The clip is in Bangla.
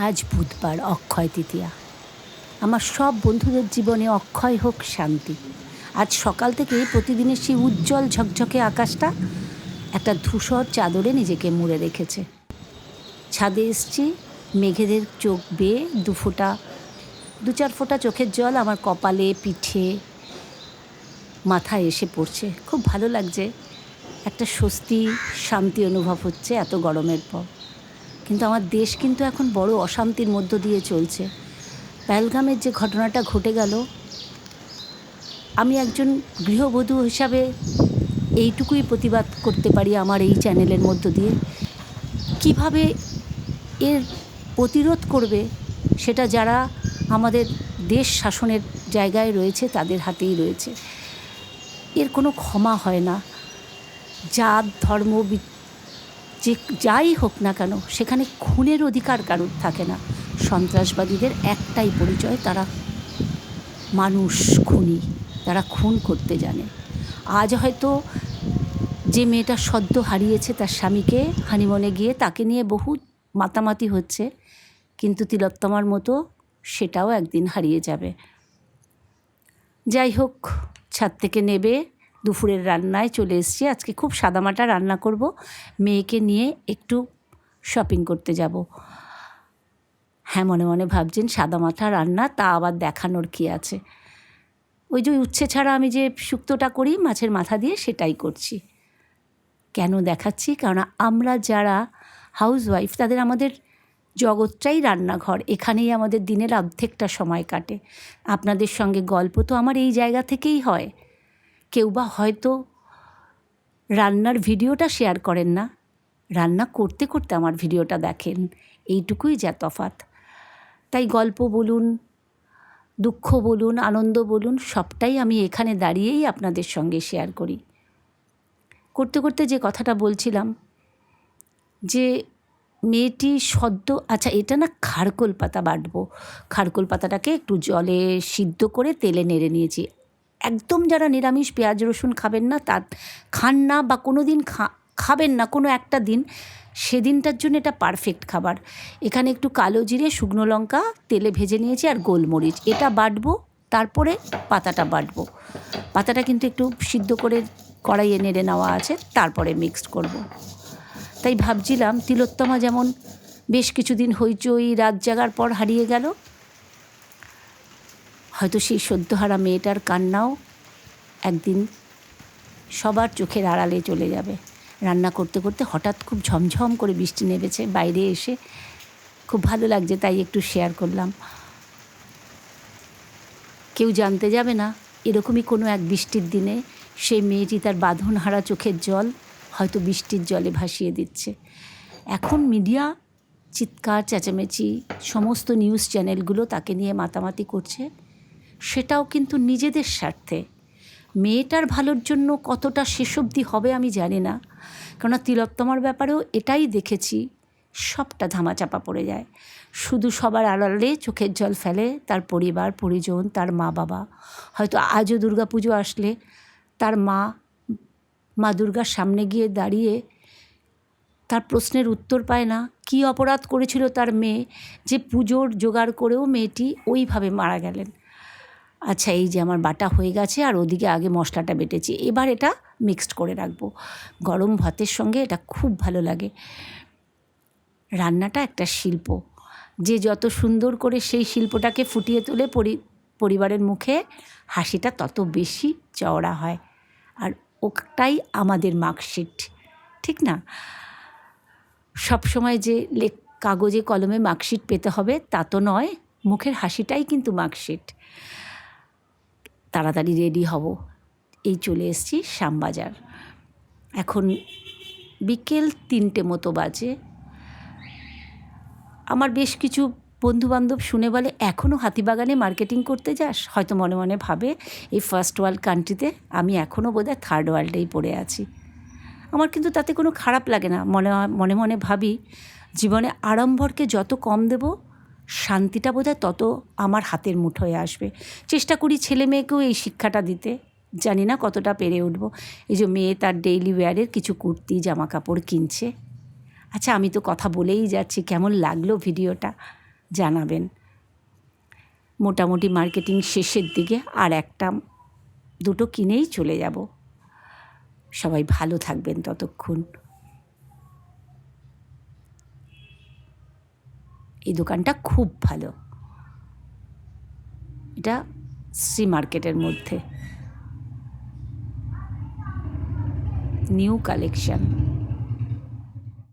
আজ বুধবার, অক্ষয় তৃতীয়া। আমার সব বন্ধুদের জীবনে অক্ষয় হোক শান্তি। আজ সকাল থেকে প্রতিদিনের সেই উজ্জ্বল ঝকঝকে আকাশটা একটা ধূসর চাদরে নিজেকে মুড়ে রেখেছে। ছাদে এসছি, মেঘেদের চোখ বেয়ে দু চার ফোঁটা চোখের জল আমার কপালে, পিঠে, মাথায় এসে পড়ছে। খুব ভালো লাগছে, একটা স্বস্তি, শান্তি অনুভব হচ্ছে এত গরমের পর। কিন্তু আমার দেশ কিন্তু এখন বড় অশান্তির মধ্য দিয়ে চলছে। পেহেলগামের যে ঘটনাটা ঘটে গেল, আমি একজন গৃহবধূ হিসাবে এইটুকুই প্রতিবাদ করতে পারি আমার এই চ্যানেলের মধ্য দিয়ে। কিভাবে এর প্রতিরোধ করবে সেটা যারা আমাদের দেশ শাসনের জায়গায় রয়েছে তাদের হাতেই রয়েছে। এর কোনো ক্ষমা হয় না। জাত, ধর্ম, যে যাই হোক না কেন, সেখানে খুনের অধিকার কারোর থাকে না। সন্ত্রাসবাদীদের একটাই পরিচয়, তারা মানুষ খুনি, তারা খুন করতে জানে। আজ হয়তো যে মেয়েটা সদ্য হারিয়েছে তার স্বামীকে হানিমুনে গিয়ে, তাকে নিয়ে বহু মাতামাতি হচ্ছে, কিন্তু তিলোত্তমার মতো সেটাও একদিন হারিয়ে যাবে। যাই হোক, ছাদ থেকে নেবে দুপুরের রান্নায় চলে এসেছি। আজকে খুব সাদামাটা রান্না করব। মেয়েকে নিয়ে একটু শপিং করতে যাব। হ্যাঁ, মনে মনে ভাবছেন সাদামাটা রান্না, তা আবার দেখানোর কি আছে? ওই যে উচ্ছে ছাড়া আমি যে শুক্তোটা করি মাছের মাথা দিয়ে, সেটাই করছি। কেন দেখাচ্ছি? কারণ আমরা যারা হাউসওয়াইফ, আমাদের জগৎটাই রান্নাঘর। এখানেই আমাদের দিনের অর্ধেকটা সময় কাটে। আপনাদের সঙ্গে গল্প তো আমার এই জায়গা থেকেই হয়। কেউ বা হয়তো রান্নার ভিডিওটা শেয়ার করেন না, রান্না করতে করতে আমার ভিডিওটা দেখেন। এইটুকুই যা তফাৎ। তাই গল্প বলুন, দুঃখ বলুন, আনন্দ বলুন, সবটাই আমি এখানে দাঁড়িয়েই আপনাদের সঙ্গে শেয়ার করি। করতে করতে যে কথাটা বলছিলাম, যে মেয়েটি আচ্ছা, এটা না খারকোল পাতা বাটবো। খারকোল পাতাটাকে একটু জলে সিদ্ধ করে তেলে নেড়ে নিয়েছি। একদম যারা নিরামিষ, পেঁয়াজ রসুন খাবেন না, খান না বা কোনো দিন খাবেন না কোনো একটা দিন, সেদিনটার জন্য এটা পারফেক্ট খাবার। এখানে একটু কালো জিরে, শুকনো লঙ্কা তেলে ভেজে নিয়েছি আর গোলমরিচ, এটা বাটবো। তারপরে পাতাটা বাটবো। পাতাটা কিন্তু একটু সিদ্ধ করে কড়াইয়ে নেড়ে নেওয়া আছে, তারপরে মিক্সড করব। তাই ভাবছিলাম, তিলোত্তমা যেমন বেশ কিছুদিন হইচই রাত জাগার পর হারিয়ে গেল, হয়তো সেই সদ্যহারা মেয়েটার কান্নাও একদিন সবার চোখের আড়ালে চলে যাবে। রান্না করতে করতে হঠাৎ খুব ঝমঝম করে বৃষ্টি নেমেছে, বাইরে এসে খুব ভালো লাগছে, তাই একটু শেয়ার করলাম। কেউ জানতে যাবে না, এরকমই কোনো এক বৃষ্টির দিনে সেই মেয়েটি তার বাঁধনহারা চোখের জল হয়তো বৃষ্টির জলে ভাসিয়ে দিচ্ছে। এখন মিডিয়া চিৎকার চেঁচামেচি, সমস্ত নিউজ চ্যানেলগুলো তাকে নিয়ে মাতামাতি করছে, সেটাও কিন্তু নিজেদের স্বার্থে। মেয়েটার ভালোর জন্য কতটা শেষ অবধি হবে আমি জানি না, কেননা তিলোত্তমার ব্যাপারেও এটাই দেখেছি, সবটা ধামাচাপা পড়ে যায়। শুধু সবার আড়ালে চোখের জল ফেলে তার পরিবার পরিজন, তার মা বাবা। হয়তো আজও দুর্গাপুজো আসলে তার মা দুর্গার সামনে গিয়ে দাঁড়িয়ে তার প্রশ্নের উত্তর পায় না, কী অপরাধ করেছিল তার মেয়ে যে পুজোর জোগাড় করেও মেয়েটি ওইভাবে মারা গেলেন। আচ্ছা, এই যে আমার বাটা হয়ে গেছে, আর ওদিকে আগে মশলাটা বেটেছি, এবার এটা মিক্সড করে রাখবো। গরম ভাতের সঙ্গে এটা খুব ভালো লাগে। রান্নাটা একটা শিল্প, যে যত সুন্দর করে সেই শিল্পটাকে ফুটিয়ে তোলে, পরিবারের মুখে হাসিটা তত বেশি চওড়া হয়। আর ওটাই আমাদের মার্কশিট, ঠিক না? সবসময় যে কাগজে কলমে মার্কশিট পেতে হবে তা তো নয়, মুখের হাসিটাই কিন্তু মার্কশিট। তাড়াতাড়ি রেডি হব, এই চলে এসেছি শ্যামবাজার। এখন বিকেল 3টে মতো বাজে। আমার বেশ কিছু বন্ধুবান্ধব শুনে বলে, এখনও হাতিবাগানে মার্কেটিং করতে যাস? হয়তো মনে মনে ভাবে এই ফার্স্ট ওয়ার্ল্ড কান্ট্রিতে আমি এখনও বোধহয় থার্ড ওয়ার্ল্ডেই পড়ে আছি। আমার কিন্তু তাতে কোনো খারাপ লাগে না। মনে মনে ভাবি, জীবনে আড়ম্বরকে যত কম দেব, শান্তিটা বোধহয় তত আমার হাতের মুঠোয় আসবে। চেষ্টা করি ছেলে মেয়েকেও এই শিক্ষাটা দিতে, জানি না কতটা পেরে উঠব। এই যে মেয়ে তার ডেইলি ওয়্যারের কিছু কুর্তি জামা কাপড় কিনছে। আচ্ছা, আমি তো কথা বলেই যাচ্ছি, কেমন লাগলো ভিডিওটা? জানাবেন। মোটামুটি মার্কেটিং শেষের দিকে আর একটা দুটো কিনেই চলে যাব। সবাই ভালো থাকবেন ততক্ষণ। এই দোকানটা খুব ভালো, এটা শ্রী মার্কেটের মধ্যে, নিউ কালেকশন।